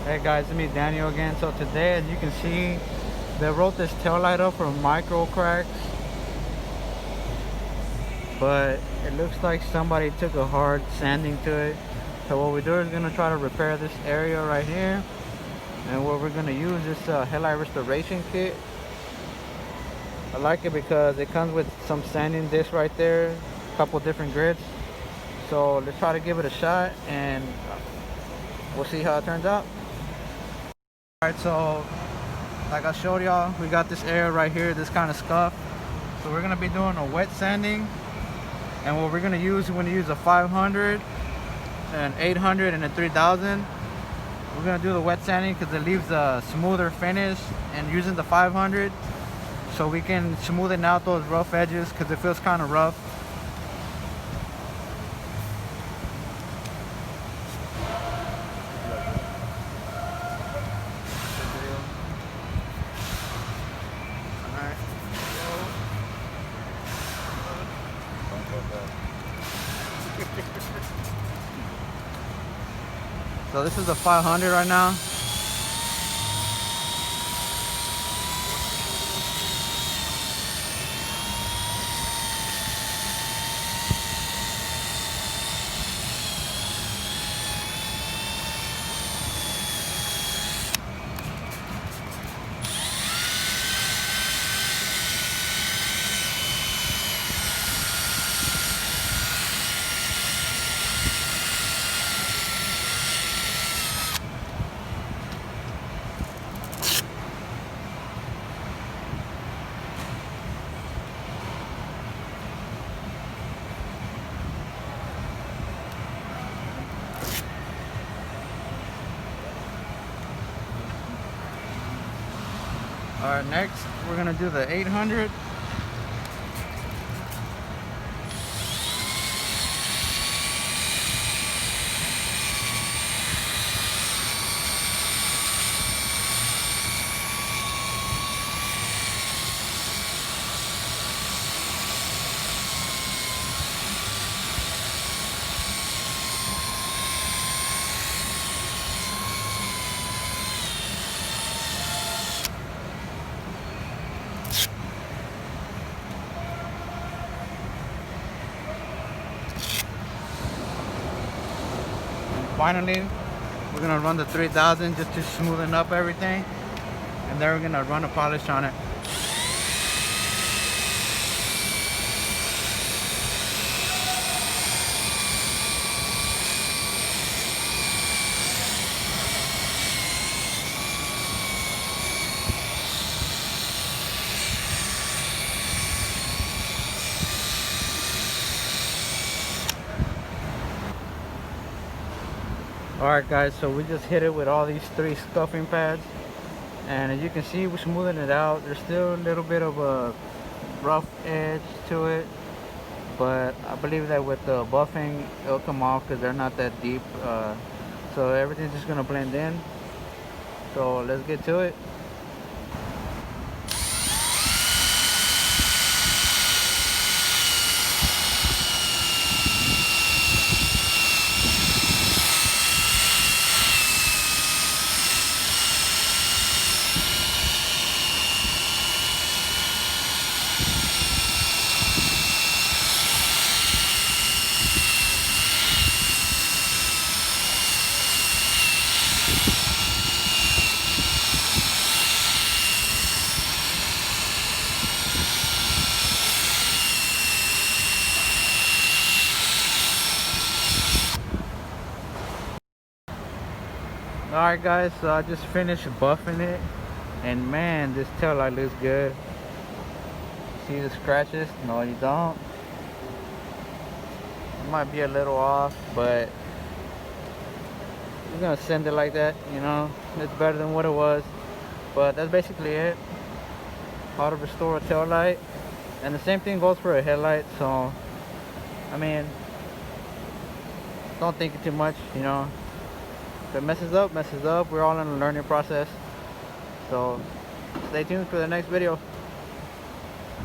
Hey guys, it's me Daniel again. So today, as you can see, they wrote this tail light up for micro cracks, but it looks like somebody took a hard sanding to it. So what we do is gonna try to repair this area right here, and what we're gonna use is headlight restoration kit. I like it because it comes with some sanding discs right there, a couple different grits. So let's try to give it a shot, and we'll see how it turns out. All right, so like I showed y'all, we got this area right here, this kind of scuff. So we're gonna be doing a wet sanding, and what we're gonna use, we're gonna use a 500, an 800, and a 3000. We're gonna do the wet sanding because it leaves a smoother finish, and using the 500, so we can smoothen out those rough edges because it feels kind of rough. So this is a 500 right now. All right, next we're gonna do the 800. Finally, we're gonna run the 3000 just to smoothen up everything, and then we're gonna run a polish on it. Alright guys, so we just hit it with all these 3 scuffing pads, and as you can see, we're smoothing it out. There's still a little bit of a rough edge to it, but I believe that with the buffing it'll come off because they're not that deep, so everything's just gonna blend in. So let's get to it. Alright guys, so I just finished buffing it, and man, this tail light looks good. See the scratches? No, you don't. It might be a little off, but we're gonna send it like that, you know. It's better than what it was. But that's basically it. How to restore a tail light. And the same thing goes for a headlight, so I mean, don't think it too much, you know. If it messes up, messes up. We're all in a learning process. So stay tuned for the next video.